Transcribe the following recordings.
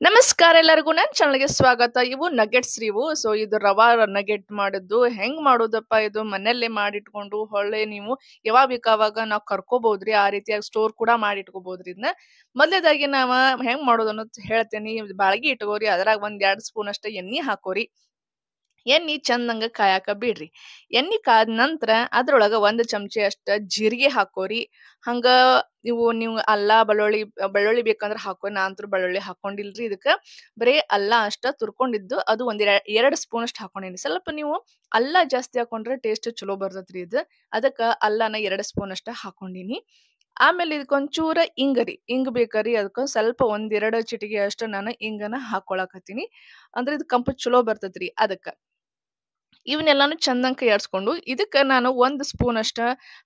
ನಮಸ್ಕಾರ ಎಲ್ಲರಿಗೂ ನನ್ನ ಚಾನಲ್ಗೆ ಸ್ವಾಗತ. ಇವು ನಗೆಟ್ಸ್ ರೀ ಇವು. ಸೊ ಇದು ರವಾ ನಗೆಟ್ ಮಾಡಿದ್ದು ಹೆಂಗ್ ಮಾಡೋದಪ್ಪ ಇದು ಮನೆಯಲ್ಲೇ ಮಾಡಿಟ್ಕೊಂಡು ಹೊಳ್ಳೆ ನೀವು ಯಾವಾಗ ಬೇಕಾವಾಗ ನಾವು ಕರ್ಕೋಬಹುದ್ರಿ. ಆ ರೀತಿಯಾಗಿ ಸ್ಟೋರ್ ಕೂಡ ಮಾಡಿ ಇಟ್ಕೋಬಹುದ್ರಿ ಇದನ್ನ. ಮೊದಲೇದಾಗಿ ನಾವ ಹೆಂಗ್ ಮಾಡೋದು ಅನ್ನೋದು ಹೇಳ್ತೇನಿ. ಬಾಳಗಿ ಇಟ್ಕೋರಿ, ಅದ್ರಾಗ ಒಂದ್ 2 ಸ್ಪೂನ್ ಅಷ್ಟ ಎಣ್ಣಿ ಹಾಕೋರಿ. ಎಣ್ಣಿ ಚಂದಂಗ ಕಾಯಾಕ ಬಿಡ್ರಿ. ಎಣ್ಣಿ ಕಾದ ನಂತರ ಅದ್ರೊಳಗ 1 ಚಮಚೆ ಅಷ್ಟ ಜೀರಿಗೆ ಹಾಕೋರಿ. ಹಂಗ ನೀವು ಅಲ್ಲ ಬೆಳ್ಳುಳ್ಳಿ ಬೇಕಂದ್ರ ಹಾಕೋರಿ. ನಾ ಅಂತೂ ಬೆಳ್ಳುಳ್ಳಿ ಹಾಕೊಂಡಿಲ್ರಿ ಇದಕ್ಕ. ಬರೇ ಅಲ್ಲ ಅಷ್ಟ ತುರ್ಕೊಂಡಿದ್ದು ಅದು ಒಂದ್ 2 ಸ್ಪೂನ್ ಅಷ್ಟ ಹಾಕೊಂಡೇನಿ. ಸ್ವಲ್ಪ ನೀವು ಅಲ್ಲ ಜಾಸ್ತಿ ಹಾಕೊಂಡ್ರೆ ಟೇಸ್ಟ್ ಚಲೋ ಬರ್ತೈತ್ರಿ ಇದು. ಅದಕ್ಕ ಅಲ್ಲನ 2 ಸ್ಪೂನ್ ಅಷ್ಟ ಹಾಕೊಂಡೀನಿ. ಆಮೇಲೆ ಇದಕ್ಕೊಂಚೂರ ಇಂಗರಿ. ಇಂಗ್ ಬೇಕರಿ ಅದಕ್ಕ ಸ್ವಲ್ಪ 1-2 ಚಿಟಿಗೆ ಅಷ್ಟ ನಾನು ಇಂಗನ್ನ ಹಾಕೊಳಕತ್ತೀನಿ. ಅಂದ್ರೆ ಇದು ಕಂಪು ಚಲೋ ಬರ್ತೈತ್ರಿ ಅದಕ್ಕ. ಇವನ್ನೆಲ್ಲಾನು ಚಂದಂಗ್ ಕೈಯಾಡ್ಸ್ಕೊಂಡು ಇದಕ್ಕ ನಾನು 1 ಸ್ಪೂನ್ ಅಷ್ಟ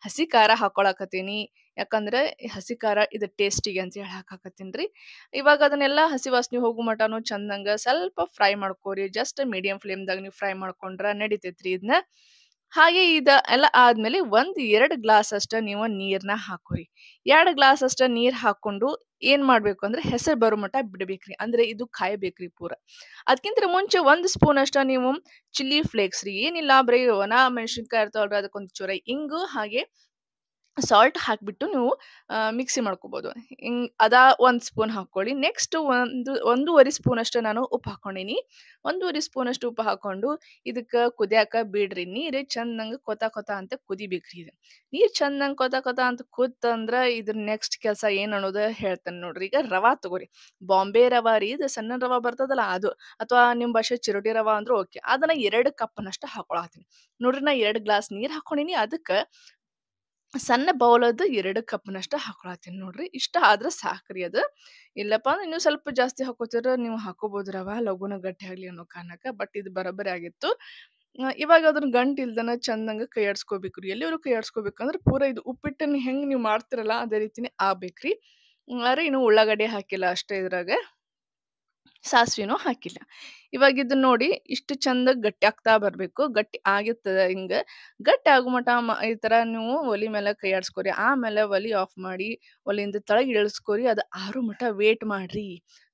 ಹಸಿ ಖಾರ ಹಾಕೊಳಕತ್ತೀನಿ. ಯಾಕಂದ್ರೆ ಈ ಹಸಿ ಖಾರ ಇದು ಟೇಸ್ಟಿಗೆ ಅಂತ ಹೇಳಿ ಹಾಕಾಕತ್ತೀನ್ರಿ. ಇವಾಗ ಅದನ್ನೆಲ್ಲ ಹಸಿ ವಾಸನೆ ಹೋಗು ಮಟಾನು ಚಂದಂಗ ಸ್ವಲ್ಪ ಫ್ರೈ ಮಾಡ್ಕೋರಿ. ಜಸ್ಟ್ ಮೀಡಿಯಂ ಫ್ಲೇಮ್‌ದಾಗ ನೀವು ಫ್ರೈ ಮಾಡ್ಕೊಂಡ್ರ ನಡಿತೈತ್ರಿ ಇದನ್ನ. ಹಾಗೆ ಎಲ್ಲ ಆದ್ಮೇಲೆ 2 ಗ್ಲಾಸ್ ಅಷ್ಟ ನೀವು ನೀರ್ನ ಹಾಕೋರಿ. 2 ಗ್ಲಾಸ್ ಅಷ್ಟ ನೀರ್ ಹಾಕೊಂಡು ಏನ್ ಮಾಡ್ಬೇಕು ಅಂದ್ರೆ ಹೆಸರು ಬರೋ ಮಟ ಬಿಡ್ಬೇಕ್ರಿ. ಅಂದ್ರೆ ಇದು ಕಾಯ್ಬೇಕ್ರಿ ಪೂರ. ಅದ್ಕಿಂತ ಮುಂಚೆ 1 ಸ್ಪೂನ್ ಅಷ್ಟ ನೀವು ಚಿಲ್ಲಿ ಫ್ಲೇಕ್ಸ್ ರೀ. ಏನಿಲ್ಲ ಬರೀ ಒಣ ಮೆಣಸಿನಕಾಯಿ ಇರ್ತಾವಲ್ರಿ ಅದಕ್ಕೊಂದ್ ಚೂರ ಇಂಗು ಹಾಗೆ ಸಾಲ್ಟ್ ಹಾಕ್ಬಿಟ್ಟು ನೀವು ಮಿಕ್ಸಿ ಮಾಡ್ಕೋಬಹುದು. ಅದ 1 ಸ್ಪೂನ್ ಹಾಕೊಳ್ಳಿ. ನೆಕ್ಸ್ಟ್ ಒಂದೂವರೆ ಸ್ಪೂನ್ ಅಷ್ಟು ನಾನು ಉಪ್ಪು ಹಾಕೊಂಡೀನಿ. ಒಂದೂವರೆ ಸ್ಪೂನ್ ಅಷ್ಟು ಉಪ್ಪು ಹಾಕೊಂಡು ಇದಕ್ಕ ಕುದಿಯಾಕ ಬಿಡ್ರಿ. ನೀರು ಚಂದಂಗ ಕೊತ ಅಂತ ಕುದಿಬೇಕ್ರಿ ಇದು. ನೀರ್ ಚಂದಂಗ ಕೊತ ಅಂತ ಕುತ್ತಂದ್ರ ಇದ್ರ ನೆಕ್ಸ್ಟ್ ಕೆಲಸ ಏನ್ ಅನ್ನೋದು ಹೇಳ್ತೇನೆ ನೋಡ್ರಿ. ಈಗ ರವಾ ತಗೋರಿ. ಬಾಂಬೆ ರವಾ ರೀ ಇದು ಸಣ್ಣ ರವಾ ಬರ್ತದಲ್ಲ ಅದು. ಅಥವಾ ನಿಮ್ ಭಾಷೆ ಚಿರೋಟಿ ರವಾ ಅಂದ್ರೂ ಓಕೆ. ಅದನ್ನ 2 ಕಪ್ನಷ್ಟ ಹಾಕೊಳತೀನಿ. ನೋಡ್ರಿ ನಾ 2 ಗ್ಲಾಸ್ ನೀರ್ ಹಾಕೊಂಡಿನಿ. ಅದಕ್ಕ ಸಣ್ಣ ಬೌಲದ್ದು 2 ಕಪ್‌ನಷ್ಟ ಹಾಕೊಳತ್ತೀನಿ ನೋಡ್ರಿ. ಇಷ್ಟ ಆದ್ರ ಸಾಕ್ರಿ ಅದು. ಇಲ್ಲಪ್ಪಾ ಅಂದ್ರೆ ಇನ್ನೂ ಸ್ವಲ್ಪ ಜಾಸ್ತಿ ಹಾಕೋತಿರ ನೀವು ಹಾಕೋಬಹುದು ರವಾ ಲಘುನ ಗಟ್ಟಿ ಆಗ್ಲಿ ಅನ್ನೋ ಕಾರಣಕ್ಕ. ಬಟ್ ಇದು ಬರೋಬ್ಬರಿ ಆಗಿತ್ತು. ಇವಾಗ ಅದನ್ನ ಗಂಟ್ ಇಲ್ದನ ಚಂದಂಗ ಕೈಯಾಡ್ಸ್ಕೋಬೇಕ್ರಿ. ಎಲ್ಲಿವರೆಗೂ ಕೈಯಾಡ್ಸ್ಕೋಬೇಕಂದ್ರೆ ಪೂರಾ ಇದು ಉಪ್ಪಿಟ್ಟನ್ನ ಹೆಂಗ್ ನೀವು ಮಾಡ್ತಿರಲ್ಲ ಅದೇ ರೀತಿನೇ ಆಗ್ಬೇಕ್ರಿ. ಆದ್ರೆ ಇನ್ನು ಉಳ್ಳಾಗಡ್ಡಿ ಹಾಕಿಲ್ಲ ಅಷ್ಟೇ ಇದ್ರಾಗ. ಸಾಸ್ವಿನೂ ಹಾಕಿಲ್ಲ. ಇವಾಗ ಇದನ್ನ ನೋಡಿ ಇಷ್ಟು ಚಂದ ಗಟ್ಟಿ ಆಗ್ತಾ ಬರ್ಬೇಕು. ಗಟ್ಟಿ ಆಗಿರ್ತದ ಹಿಂಗ. ಗಟ್ಟಿ ಆಗೋ ಮಟ ಈ ತರ ನೀವು ಒಲಿ ಮೇಲೆ ಕೈ ಆಡಿಸ್ಕೊರಿ. ಆಮೇಲೆ ಒಲಿ ಆಫ್ ಮಾಡಿ ಒಲಿಯಿಂದ ತೆಳಗ್ ಇಳಿಸ್ಕೊರಿ. ಅದು ಆರೋ ಮಟ ವೇಟ್ ಮಾಡ್ರಿ.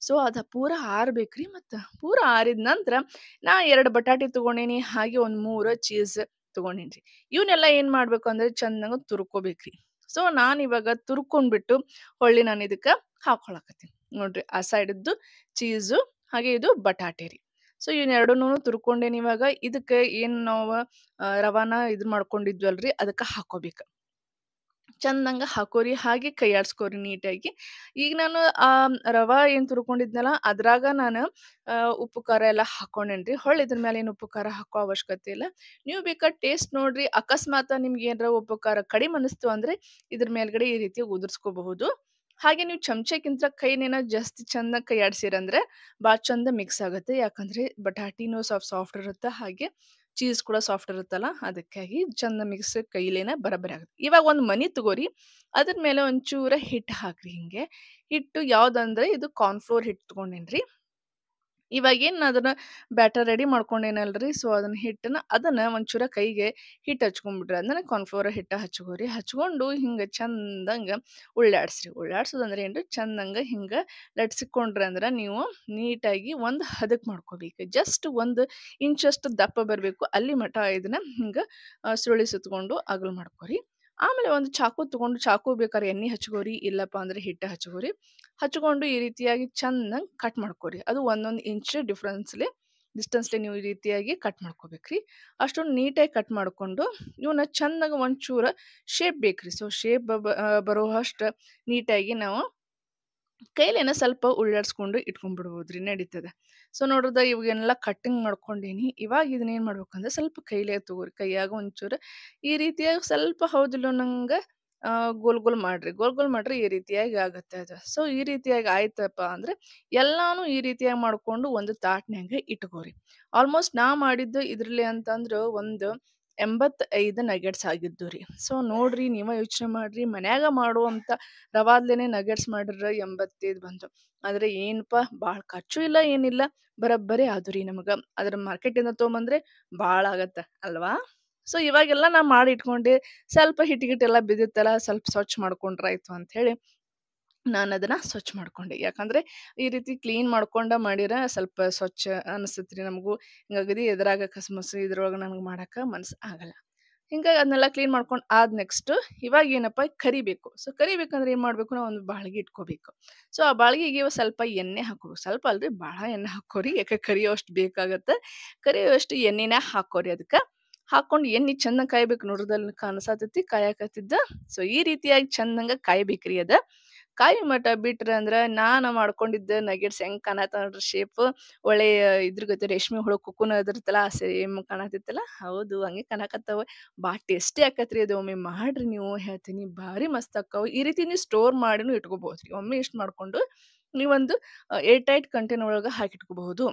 ಸೊ ಅದ ಪೂರ ಆರ್ಬೇಕ್ರಿ ಮತ್ತ. ಪೂರ ಆರಿದ ನಂತರ ನಾ 2 ಬಟಾಟೆ ತಗೊಂಡೇನಿ. ಹಾಗೆ ಒಂದ್ 3 ಚೀಸ್ ತಗೊಂಡೇನ್ರಿ. ಇವನ್ನೆಲ್ಲ ಏನ್ ಮಾಡ್ಬೇಕು ಅಂದ್ರೆ ಚಂದಂಗ ತುರ್ಕೋಬೇಕ್ರಿ. ಸೊ ನಾನಿವಾಗ ತುರ್ಕೊಂಡ್ಬಿಟ್ಟು ಹೊಳ್ಳಿ ನಾನು ಇದಕ್ಕ ಹಾಕೊಳಕತ್ತೀನಿ. ನೋಡ್ರಿ ಆ ಸೈಡದ್ದು ಚೀಸು ಹಾಗೆ ಇದು ಬಟಾಟೆ ರೀ. ಸೊ ಇವನ್ನೆರಡನ್ನೂ ತುರ್ಕೊಂಡೇನಿ ಇವಾಗ. ಇದಕ್ಕೆ ಏನ್ ನಾವು ರವಾನ ಇದ್ ಮಾಡ್ಕೊಂಡಿದ್ವಲ್ರಿ ಅದಕ್ಕ ಹಾಕೋಬೇಕ. ಚಂದಂಗ ಹಾಕೋರಿ. ಹಾಗೆ ಕೈಯಾಡ್ಸ್ಕೊರಿ ನೀಟಾಗಿ. ಈಗ ನಾನು ರವಾ ಏನ್ ತುರ್ಕೊಂಡಿದ್ನಲ್ಲ ಅದ್ರಾಗ ನಾನು ಉಪ್ಪು ಖಾರ ಎಲ್ಲ ಹಾಕೊಂಡೇನ್ರಿ. ಹೊಳ್ಳಿ ಇದ್ರ ಮೇಲೆ ಏನು ಉಪ್ಪು ಖಾರ ಹಾಕೋ ಅವಶ್ಯಕತೆ ಇಲ್ಲ. ನೀವು ಬೇಕಾದ್ರೆ ಟೇಸ್ಟ್ ನೋಡ್ರಿ. ಅಕಸ್ಮಾತ್ ನಿಮ್ಗೆ ಏನಾರ ಉಪ್ಪು ಖಾರ ಕಡಿಮೆ ಅನಿಸ್ತು ಅಂದ್ರೆ ಇದ್ರ ಮೇಲ್ಗಡೆ ಈ ರೀತಿ ಉದುರ್ಸ್ಕೋಬಹುದು. ಹಾಗೆ ನೀವು ಚಮಚಕ್ಕಿಂತ ಕೈನೇನ ಜಾಸ್ತಿ ಚಂದ ಕೈಯಾಡ್ಸಿರಂದ್ರೆ ಭಾಳ ಚಂದ ಮಿಕ್ಸ್ ಆಗುತ್ತೆ. ಯಾಕಂದ್ರೆ ಬಟಾಟಿನೂ ಸಾಫ್ಟ್ ಇರುತ್ತೆ. ಹಾಗೆ ಚೀಸ್ ಕೂಡ ಸಾಫ್ಟ್ ಇರುತ್ತಲ್ಲ ಅದಕ್ಕಾಗಿ ಚಂದ ಮಿಕ್ಸ್ ಕೈಲೇನ ಬರಬರಿ ಆಗುತ್ತೆ. ಇವಾಗ ಒಂದು ಮನಿ ತಗೋರಿ. ಅದ್ರ ಮೇಲೆ ಒಂಚೂರ ಹಿಟ್ಟು ಹಾಕ್ರಿ ಹಿಂಗೆ. ಹಿಟ್ಟು ಯಾವ್ದಂದ್ರೆ ಇದು ಕಾರ್ನ್‌ಫ್ಲೋರ್ ಹಿಟ್ಟು ತಗೊಂಡೇನ್ರಿ. ಇವಾಗೇನ್ ಅದನ್ನ ಬ್ಯಾಟರ್ ರೆಡಿ ಮಾಡ್ಕೊಂಡೇನಲ್ರಿ. ಸೊ ಅದನ್ನ ಒಂಚೂರ ಕೈಗೆ ಹಿಟ್ಟು ಹಚ್ಕೊಂಡ್ಬಿಡ್ರಿ. ಅಂದ್ರೆ ಕಾರ್ನ್‌ಫ್ಲೋರ್ ಹಿಟ್ಟ ಹಚ್ಕೋರಿ. ಹಚ್ಕೊಂಡು ಹಿಂಗ ಚಂದಂಗ ಉಳ್ಳಾಡ್ಸ್ರಿ. ಉಳ್ಳಾಡ್ಸೋದಂದ್ರೆ ಏನ್ರಿ ಚಂದಂಗ ಹಿಂಗ ಲಟ್ಸಿಕೊಂಡ್ರಿ ಅಂದ್ರ ನೀವು ನೀಟಾಗಿ ಒಂದು ಹದಕ್ ಮಾಡ್ಕೋಬೇಕು. ಜಸ್ಟ್ 1 ಇಂಚಷ್ಟು ದಪ್ಪ ಬರ್ಬೇಕು. ಅಲ್ಲಿ ಮಟ ಇದನ್ನ ಹಿಂಗ ಸುರುಳಿ ಸುತ್ಕೊಂಡು ಅಗಲ ಮಾಡ್ಕೋರಿ. ಆಮೇಲೆ ಒಂದು ಚಾಕು ತಗೊಂಡು ಚಾಕು ಬೇಕಾದ್ರೆ ಎಣ್ಣೆ ಹಚ್ಕೋರಿ. ಇಲ್ಲಪ್ಪ ಅಂದ್ರೆ ಹಿಟ್ಟ ಹಚ್ಕೋರಿ. ಹಚ್ಕೊಂಡು ಈ ರೀತಿಯಾಗಿ ಚಂದಂಗ್ ಕಟ್ ಮಾಡ್ಕೋರಿ. ಅದು 1 ಇಂಚ್ ಡಿಸ್ಟೆನ್ಸ್‌ಲೆ ನೀವು ಈ ರೀತಿಯಾಗಿ ಕಟ್ ಮಾಡ್ಕೋಬೇಕ್ರಿ. ಅಷ್ಟೊಂದು ನೀಟಾಗಿ ಕಟ್ ಮಾಡ್ಕೊಂಡು ಇವನ್ನ ಚಂದಾಗ ಒಂಚೂರ ಶೇಪ್ ಬೇಕ್ರಿ. ಸೊ ಶೇಪ್ ಬರೋವಷ್ಟು ನೀಟಾಗಿ ನಾವು ಕೈಲೇನ ಸ್ವಲ್ಪ ಉಳ್ಳಾಡ್ಸ್ಕೊಂಡು ಇಟ್ಕೊಂಡ್ಬಿಡ್ಬೋದ್ರಿ ನಡೀತದೆ. ಸೊ ನೋಡ್ರದ ಇವಾಗೆಲ್ಲ ಕಟ್ಟಿಂಗ್ ಮಾಡ್ಕೊಂಡೀನಿ. ಇವಾಗ ಇದನ್ನ ಏನ್ ಮಾಡ್ಬೇಕಂದ್ರೆ ಸ್ವಲ್ಪ ಕೈಲೇ ತಗೋರಿ. ಕೈಯಾಗ ಒಂಚೂರು ಈ ರೀತಿಯಾಗಿ ಸ್ವಲ್ಪ ಹೌದಿಲ್ಲೋ ನಂಗ ಗೋಲ್ ಮಾಡ್ರಿ. ಗೋಲ್ ಮಾಡ್ರಿ ಈ ರೀತಿಯಾಗಿ ಆಗತ್ತೆ ಅದು. ಸೊ ಈ ರೀತಿಯಾಗಿ ಆಯ್ತಪ್ಪ ಅಂದ್ರೆ ಎಲ್ಲಾನು ಈ ರೀತಿಯಾಗಿ ಮಾಡ್ಕೊಂಡು ಒಂದು ತಾಟ್ನ್ಯಾಗ ಇಟ್ಕೋರಿ. ಆಲ್ಮೋಸ್ಟ್ ನಾ ಮಾಡಿದ್ದು ಇದ್ರಲ್ಲಿ ಅಂತಂದ್ರ ಒಂದು 85 ನಗೆಟ್ಸ್ ಆಗಿದ್ದು ರೀ. ಸೊ ನೋಡ್ರಿ ನೀವ ಯೋಚನೆ ಮಾಡ್ರಿ. ಮನ್ಯಾಗ ಮಾಡುವಂತ ರವಾದ್ಲೇನೆ ನಗೆಟ್ಸ್ ಮಾಡಿದ್ರ 85 ಬಂತು. ಆದ್ರೆ ಏನಪ್ಪಾ ಭಾಳ ಖರ್ಚು ಇಲ್ಲ ಏನಿಲ್ಲ. ಬರಬ್ಬರಿ ಆದು ರೀ ನಮಗ. ಅದ್ರ ಮಾರ್ಕೆಟಿಂದ ತೊಗೊಂಬಂದ್ರೆ ಭಾಳ ಆಗತ್ತ ಅಲ್ವಾ? ಸೊ ಇವಾಗೆಲ್ಲ ನಾ ಮಾಡಿ ಇಟ್ಕೊಂಡೆ. ಸ್ವಲ್ಪ ಹಿಟ್ಟು ಗಿಟ್ಟೆಲ್ಲ ಬಿದ್ದಿತ್ತಲ್ಲ ಸ್ವಲ್ಪ ಸ್ವಚ್ಛ ಮಾಡ್ಕೊಂಡ್ರಾಯ್ತು ಅಂತ ಹೇಳಿ ನಾನದನ್ನ ಸ್ವಚ್ಛ ಮಾಡ್ಕೊಂಡೆ. ಯಾಕಂದ್ರೆ ಈ ರೀತಿ ಕ್ಲೀನ್ ಮಾಡ್ಕೊಂಡ ಮಾಡಿರ ಸ್ವಲ್ಪ ಸ್ವಚ್ಛ ಅನಿಸ್ತತ್ರಿ ನಮಗೂ. ಹಿಂಗಾಗದಿ ಎದ್ರಾಗ ಕಸಮಸು ಇದ್ರೊಳಗ ನನಗ್ ಮಾಡಾಕ ಮನ್ಸ್ ಆಗಲ್ಲ. ಹಿಂಗಾಗಿ ಅದನ್ನೆಲ್ಲ ಕ್ಲೀನ್ ಮಾಡ್ಕೊಂಡ್ ಆದ್ ನೆಕ್ಸ್ಟ್ ಇವಾಗ ಏನಪ್ಪಾ ಕರಿಬೇಕು. ಸೊ ಕರಿಬೇಕಂದ್ರೆ ಏನ್ ಮಾಡ್ಬೇಕು ನಾವು ಒಂದು ಬಾಳ್ಗಿ ಇಟ್ಕೋಬೇಕು. ಸೊ ಆ ಬಾಳ್ಗಿಗೆ ಸ್ವಲ್ಪ ಎಣ್ಣೆ ಹಾಕೋಬೇಕು. ಸ್ವಲ್ಪ ಅಲ್ರಿ ಬಾಳ ಎಣ್ಣೆ ಹಾಕೋರಿ. ಯಾಕೆ ಕರಿಯೋವಷ್ಟ್ ಬೇಕಾಗತ್ತ. ಕರಿಯೋವಷ್ಟು ಎಣ್ಣಿನ ಹಾಕೋರಿ ಅದಕ್ಕ. ಹಾಕೊಂಡು ಎಣ್ಣಿ ಚಂದ ಕಾಯ್ಬೇಕು. ನೋಡ್ರದಲ್ಲಿ ಕಾಣಸಾತೈತಿ ಕಾಯಕತ್ತಿದ್ದ. ಸೊ ಈ ರೀತಿಯಾಗಿ ಚಂದಂಗ ಕಾಯ್ಬೇಕ್ರಿ ಅದ. ಕಾಯಿ ಮಟ ಬಿಟ್ರ ಅಂದ್ರ ನಾನ ಮಾಡ್ಕೊಂಡಿದ್ದ ನಗೆಟ್ಸ್ ಹೆಂಗ್ ಕಾಣತಾವ ನೋಡ್ರಿ ಶೇಪ್. ಒಳ್ಳೆ ಇದ್ರ ಗತೆ ರೇಷ್ಮೆ ಹುಳ ಕುಕ್ಕುನ್ ಅದಿರ್ತಲ್ಲ ಆ ಸೇಮ್ ಕಾಣತಿತ್ತಲ್ಲ. ಹೌದು ಹಂಗೆ ಕಾಣಕತ್ತಾವ. ಟೇಸ್ಟಿ ಆಕತ್ರಿ ಅದು. ಒಮ್ಮೆ ಮಾಡ್ರಿ ನೀವು ಹೇಳ್ತೀನಿ ಭಾರಿ ಮಸ್ತ್ ಆಕ್ಕವು. ಈ ರೀತಿ ನೀವು ಸ್ಟೋರ್ ಮಾಡಿನೂ ಇಟ್ಕೋಬಹುದ್ರಿ. ಒಮ್ಮೆ ಇಷ್ಟ್ ಮಾಡ್ಕೊಂಡು ನೀವೊಂದು ಏರ್ ಟೈಟ್ ಕಂಟೈನರ್ ಒಳಗ ಹಾಕಿಟ್ಕೋಬಹುದು.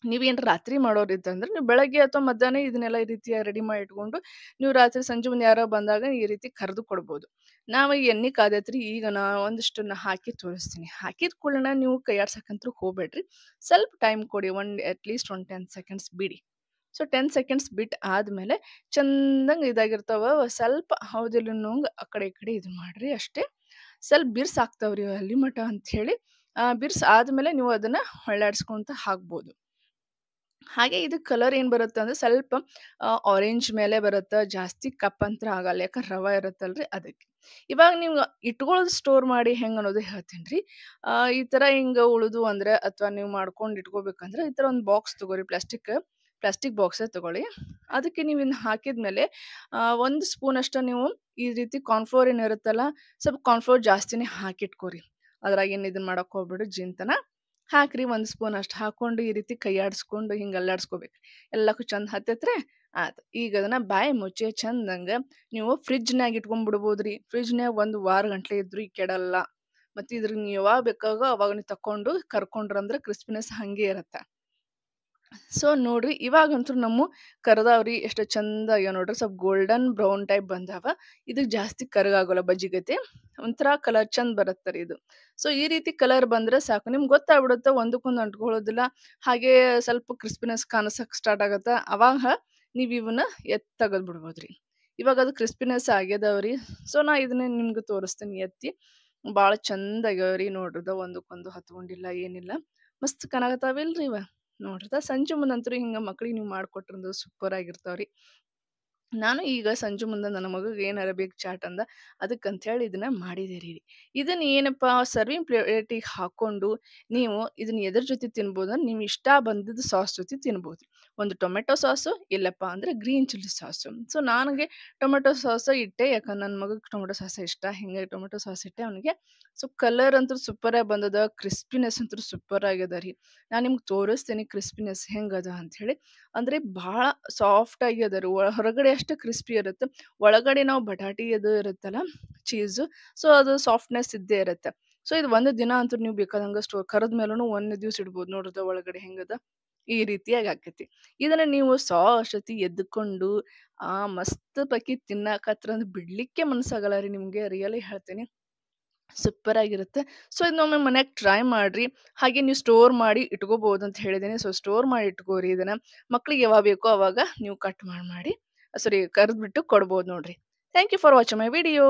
ನೀವೇನ್ ರಾತ್ರಿ ಮಾಡೋರಿತ್ತಂದ್ರೆ ನೀವು ಬೆಳಗ್ಗೆ ಅಥವಾ ಮಧ್ಯಾಹ್ನ ಇದನ್ನೆಲ್ಲ ಈ ರೀತಿ ರೆಡಿ ಮಾಡಿ ಇಟ್ಕೊಂಡು ನೀವು ರಾತ್ರಿ ಸಂಜೆ ಮುಂದೆ ಯಾರೋ ಬಂದಾಗ ಈ ರೀತಿ ಕರೆದು ಕೊಡ್ಬೋದು. ನಾವು ಈ ಎಣ್ಣೆ ಕಾದೈತ್ರಿ ಈಗ ನಾ ಒಂದಿಷ್ಟನ್ನ ಹಾಕಿ ತೋರಿಸ್ತೀನಿ. ಹಾಕಿದ ಕೂಡಲೇ ನೀವು ಕೈಯಾಡ್ಸಕ್ಕಂತೂ ಹೋಗ್ಬೇಡ್ರಿ. ಸ್ವಲ್ಪ ಟೈಮ್ ಕೊಡಿ. ಅಟ್ಲೀಸ್ಟ್ ಒಂದು 10 ಸೆಕೆಂಡ್ಸ್ ಬಿಡಿ. ಸೊ 10 ಸೆಕೆಂಡ್ಸ್ ಬಿಟ್ಟು ಆದ್ಮೇಲೆ ಚಂದಂಗೆ ಇದಾಗಿರ್ತಾವ. ಸ್ವಲ್ಪ ಹೌದಿಲ್ಲ ಅನ್ನೋಂಗ್ ಆ ಕಡೆ ಈ ಕಡೆ ಇದು ಮಾಡ್ರಿ ಅಷ್ಟೇ. ಸ್ವಲ್ಪ ಬಿರ್ಸ್ ಆಗ್ತಾವ್ರಿ ಅಲ್ಲಿ ಮಟ ಅಂತ ಹೇಳಿ. ಬಿರ್ಸ್ ಆದ್ಮೇಲೆ ನೀವು ಅದನ್ನ ಹೊಳ್ಳಾಡ್ಸ್ಕೊಂತ ಹಾಕ್ಬೋದು. ಹಾಗೆ ಇದು ಕಲರ್ ಏನ್ ಬರುತ್ತೆ ಅಂದ್ರೆ ಸ್ವಲ್ಪ ಆರೆಂಜ್ ಮೇಲೆ ಬರುತ್ತೆ. ಜಾಸ್ತಿ ಕಪ್ಪಂತ್ರ ಆಗಲ್ಲ. ಯಾಕಂದ್ರೆ ರವ ಇರುತ್ತಲ್ರಿ ಅದಕ್ಕೆ. ಇವಾಗ ನೀವು ಇಟ್ಕೊಳ್ಳೋದು ಸ್ಟೋರ್ ಮಾಡಿ ಹೆಂಗ್ ಅನ್ನೋದು ಹೇಳ್ತೇನ್ರಿ. ಈ ತರ ಹಿಂಗ ಉಳಿದು ಅಂದ್ರೆ ಅಥವಾ ನೀವು ಮಾಡ್ಕೊಂಡು ಇಟ್ಕೋಬೇಕಂದ್ರೆ ಈ ತರ ಒಂದು ಬಾಕ್ಸ್ ತಗೋರಿ. ಪ್ಲಾಸ್ಟಿಕ್ ಬಾಕ್ಸೇ ತಗೊಳ್ಳಿ. ಅದಕ್ಕೆ ನೀವು ಇದ್ನ ಹಾಕಿದ್ಮೇಲೆ 1 ಸ್ಪೂನ್ ಅಷ್ಟ ನೀವು ಈ ರೀತಿ ಕಾರ್ನ್‌ಫ್ಲೋರ್ ಏನಿರುತ್ತಲ್ಲ, ಸ್ವಲ್ಪ ಕಾರ್ನ್‌ಫ್ಲೋರ್ ಜಾಸ್ತಿನೇ ಹಾಕಿಟ್ಕೋರಿ. ಅದ್ರಾಗ ಏನ್ ಇದನ್ನ ಮಾಡಕ್ ಹೋಗ್ಬೇಡ್ರಿ ಜಿಂತನ. ಹಾಕ್ರಿ 1 ಸ್ಪೂನ್ ಅಷ್ಟ್ ಹಾಕೊಂಡು ಈ ರೀತಿ ಕೈಯಾಡಿಸ್ಕೊಂಡು ಹಿಂಗ್ ಅಲ್ಲಾಡಿಸ್ಕೋಬೇಕು. ಎಲ್ಲಕ್ಕೂ ಚಂದ ಹತ್ತೈತ್ರಿ. ಆತು. ಈಗ ಅದನ್ನ ಬಾಯಿ ಮುಚ್ಚಿ ಚಂದಂಗ ನೀವು ಫ್ರಿಡ್ಜ್‌ನ್ಯಾಗ ಇಟ್ಕೊಂಡ್ಬಿಡ್ಬೋದ್ರಿ. ಫ್ರಿಡ್ಜ್‌ನ್ಯಾಗ 1 ವಾರ ಗಂಟ್ಲೆ ಇದ್ರು ಕೆಡಲ್ಲ. ಮತ್ತೆ ಇದ್ರ ನೀವು ಯಾವಾಗ ಬೇಕಾಗೋ ಅವಾಗ ನೀವು ತಕೊಂಡು ಕರ್ಕೊಂಡ್ರಂದ್ರ ಕ್ರಿಸ್ಪಿನೆಸ್ ಹಂಗೆ ಇರತ್ತ. ಸೊ ನೋಡ್ರಿ ಇವಾಗಂತೂ ನಮ್ಮ ಕರ್ದಾವ್ರಿ. ಎಷ್ಟು ಚಂದ ಆಗ್ಯಾವ ನೋಡ್ರಿ. ಸ್ವಲ್ಪ ಗೋಲ್ಡನ್ ಬ್ರೌನ್ ಟೈಪ್ ಬಂದಾವ. ಇದಕ್ ಜಾಸ್ತಿ ಕರಗಾಗೋಲ್ಲ ಬಜ್ಜಿಗತೆ. ಒಂಥರ ಕಲರ್ ಚಂದ ಬರತ್ತರಿ ಇದು. ಸೊ ಈ ರೀತಿ ಕಲರ್ ಬಂದ್ರೆ ಸಾಕು. ನಿಮ್ಗೆ ಗೊತ್ತಾಗ್ಬಿಡುತ್ತೆ ಒಂದಕ್ಕೊಂದು ಅಂಟ್ಕೊಳ್ಳೋದಿಲ್ಲ. ಹಾಗೆ ಸ್ವಲ್ಪ ಕ್ರಿಸ್ಪಿನೆಸ್ ಕಾಣಿಸಕ್ ಸ್ಟಾರ್ಟ್ ಆಗತ್ತ. ಅವಾಗ ನೀವ್ ಇವನ್ನ ತೆಗದ್ ಬಿಡ್ಬೋದ್ರಿ. ಇವಾಗ ಅದು ಕ್ರಿಸ್ಪಿನೆಸ್ ಆಗ್ಯದವ್ರಿ. ಸೊ ನಾ ಇದನ್ನ ನಿಮ್ಗೆ ತೋರಿಸ್ತೀನಿ ಎತ್ತಿ. ಬಾಳ ಚಂದ ಆಗ್ಯಾವ್ರಿ ನೋಡ್ರದ. ಒಂದಕ್ಕೊಂದು ಹತ್ಕೊಂಡಿಲ್ಲ ಏನಿಲ್ಲ. ಮಸ್ತ್ ಕಾಣಕತ್ತಾವಿಲ್ರಿ ಇವ. ನೋಡ್ರದ ಸಂಜೆ ಮುಂದಂತೂ ಹಿಂಗ ಮಕ್ಳಿಗೆ ನೀವು ಮಾಡ್ಕೊಟ್ರಂದ್ರೆ ಸೂಪರ್ ಆಗಿರ್ತಾವ್ರಿ. ನಾನು ಈಗ ಸಂಜೆ ಮುಂದೆ ನನ್ನ ಮಗಗೆ ಏನಾರ ಬೇಕು ಚಾಟ್ ಅಂದ ಅದಕ್ಕಂತ ಹೇಳಿ ಇದನ್ನ ಮಾಡಿದೇರಿ. ಇದನ್ನ ಏನಪ್ಪಾ ಸರ್ವಿಂಗ್ ಪ್ಲೇಟಿಗೆ ಹಾಕೊಂಡು ನೀವು ಇದನ್ನ ಎದ್ರ ಜೊತೆ ತಿನ್ಬೋದು ಅಂದ್ರೆ ನಿಮ್ ಇಷ್ಟ ಬಂದಿದ್ದ ಸಾಸ್ ಜೊತೆ ತಿನ್ಬೋದು. ಒಂದು ಟೊಮೆಟೊ ಸಾಸು ಇಲ್ಲಪ್ಪ ಅಂದ್ರೆ ಗ್ರೀನ್ ಚಿಲ್ಲಿ ಸಾಸು. ಸೊ ನನಗೆ ಟೊಮೆಟೊ ಸಾಸ್ ಇಟ್ಟೆ. ಯಾಕಂದ್ರೆ ನನ್ನ ಮಗಗೆ ಟೊಮೆಟೊ ಸಾಸ್ ಇಷ್ಟ. ಹಿಂಗೆ ಟೊಮೆಟೊ ಸಾಸ್ ಇಟ್ಟೆ ಅವನಿಗೆ. ಸೊ ಕಲರ್ ಅಂತೂ ಸೂಪರ್ ಆಗಿ ಬಂದದ. ಕ್ರಿಸ್ಪಿನೆಸ್ ಅಂತೂ ಸೂಪರ್ ಆಗ್ಯದ ರೀ. ನಾನು ನಿಮ್ಗೆ ತೋರಿಸ್ತೀನಿ ಕ್ರಿಸ್ಪಿನೆಸ್ ಹೆಂಗದ ಅಂತ ಹೇಳಿ. ಅಂದ್ರೆ ಬಹಳ ಸಾಫ್ಟ್ ಆಗಿ ಅದ ರೀ. ಹೊರಗಡೆ ಅಷ್ಟು ಕ್ರಿಸ್ಪಿ ಇರುತ್ತೆ. ಒಳಗಡೆ ನಾವು ಬಟಾಟಿ ಅದು ಇರುತ್ತಲ್ಲ ಚೀಸು. ಸೊ ಅದು ಸಾಫ್ಟ್ನೆಸ್ ಇದ್ದೇ ಇರುತ್ತೆ. ಸೊ ಇದು ಒಂದು ದಿನ ಅಂತೂ ನೀವು ಬೇಕಾದಂಗ ಸ್ಟೋರ್ ಕರೆದ ಮೇಲೂ 1 ದಿವ್ಸ ಇಡ್ಬೋದು. ನೋಡ್ರದ ಒಳಗಡೆ ಹೆಂಗದ ಈ ರೀತಿಯಾಗಿ ಆಕೈತಿ. ಇದನ್ನ ನೀವು ಸಾಸ್ ಜೊತೆ ಎದ್ದುಕೊಂಡು ಮಸ್ತ್ ಪಕ್ಕಿ ತಿನ್ನಾಕತ್ರ ಬಿಡ್ಲಿಕ್ಕೆ ಮನ್ಸಾಗಲ್ಲ ರೀ ನಿಮ್ಗೆ. ರಿಯಲಿ ಹೇಳ್ತೀನಿ. ಸೂಪರ್ ಆಗಿರುತ್ತೆ. ಸೊ ಇದನ್ನೊಮ್ಮೆ ಮನ್ಯಾಗ ಟ್ರೈ ಮಾಡ್ರಿ. ಹಾಗೆ ನೀವು ಸ್ಟೋರ್ ಮಾಡಿ ಇಟ್ಕೋಬಹುದು ಅಂತ ಹೇಳಿದ್ದೀನಿ. ಸೊ ಸ್ಟೋರ್ ಮಾಡಿ ಇಟ್ಕೋರಿ ಇದನ್ನ. ಮಕ್ಳಿಗೆ ಯಾವಾಗ ಬೇಕೋ ಅವಾಗ ನೀವು ಕಟ್ ಮಾಡಿ ಸಾರಿ ಕರ್ದ್ಬಿಟ್ಟು ಕೊಡ್ಬೋದು ನೋಡ್ರಿ. Thank you for watching my video.